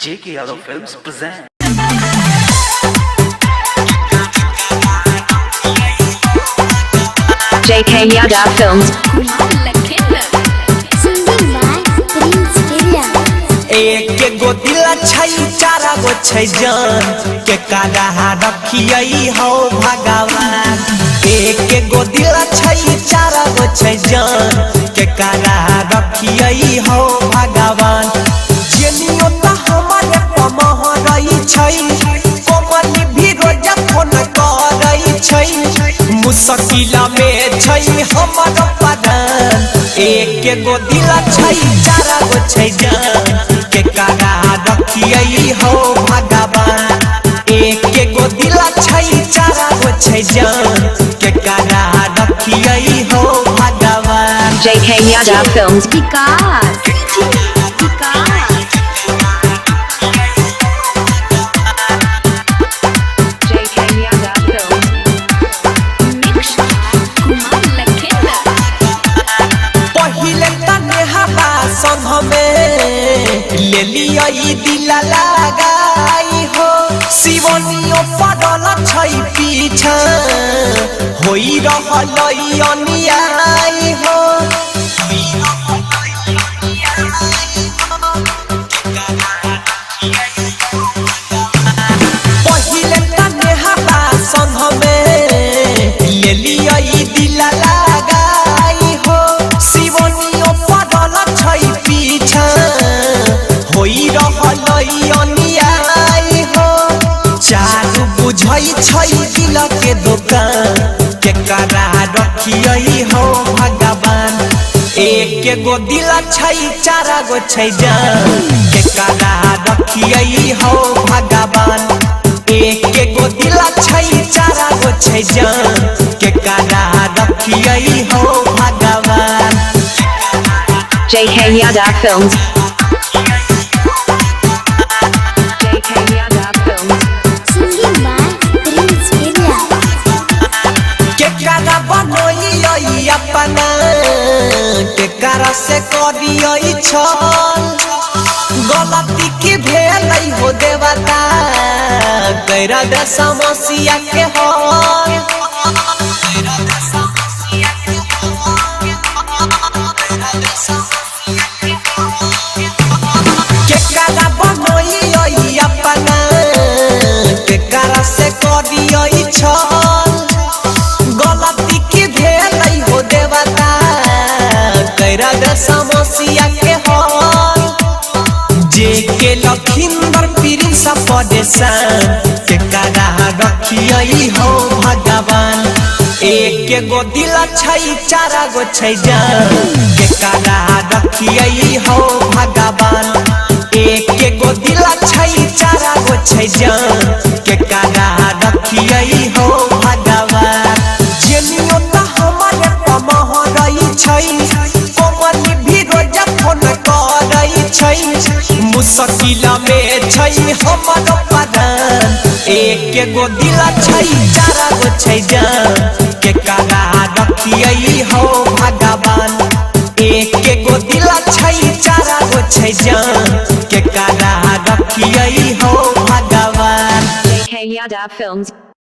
JK Yadav Films present. JK Yadav Films. एक गो दिल छै चारा गो छै जान के काला रखियै हो भगवान। एक गो दिल छै चारा गो छै जान के काला रखियै हो भगवान। जेनियो त हमर पमहरै छै कोमनी भी रोज फोन करै छै मुश्किल में छै हमर परान। एक गो दिल छै चारा गो छै जान के काला रखियै हो भगवान। एक गो दिल छै चारा गो छै जान के काला रखियै हो भगवान। JK Yadav Films. ले लिया दिल लगाई हो शिवनियो पड़ल छै पीछा होई रहलै अन्याय हो। पहिले तने हवा संग में ले लिया दिल लगाई हो शिवनियो पड़ल छै पीछा होई रहलै अन्याय हो। चारू बुझै छै दिल के दुकान के करा रखियै हो भगवान। एक गो दिल छै चारा गो छै जान के करा रखियै हो भगवान। एक गो दिल छै चारा गो छै जान के करा रखियै हो भगवान। JK Yadav Films. अपना के करा से करियै छल गलती की भेलै हो देवता कैरा दे समस्या के हल। के करा बनैयै अपना के करा से करियै छल गलती की भेलै हो देवता कैरा दे समस्या के हल। जे के लखिंदर प्रिंस परेशान के करा रखियै हो भगवान। एक गो दिल छै चारा गो छै जान के करा रखियै हो भगवान। एक गो दिल छै चारा गो छै जान के करा रखियै हो भगवान। जेनियो त हमर पमहरै छै कोमनी भी रोज फोन करै छै मुश्किल में छै हमर परान। एक गो दिल छै चारा गो छै जान के काला रखियै हो भगवान। एक गो दिल छै चारा गो छै जान के काला रखियै हो भगवान। JK Yadav Films.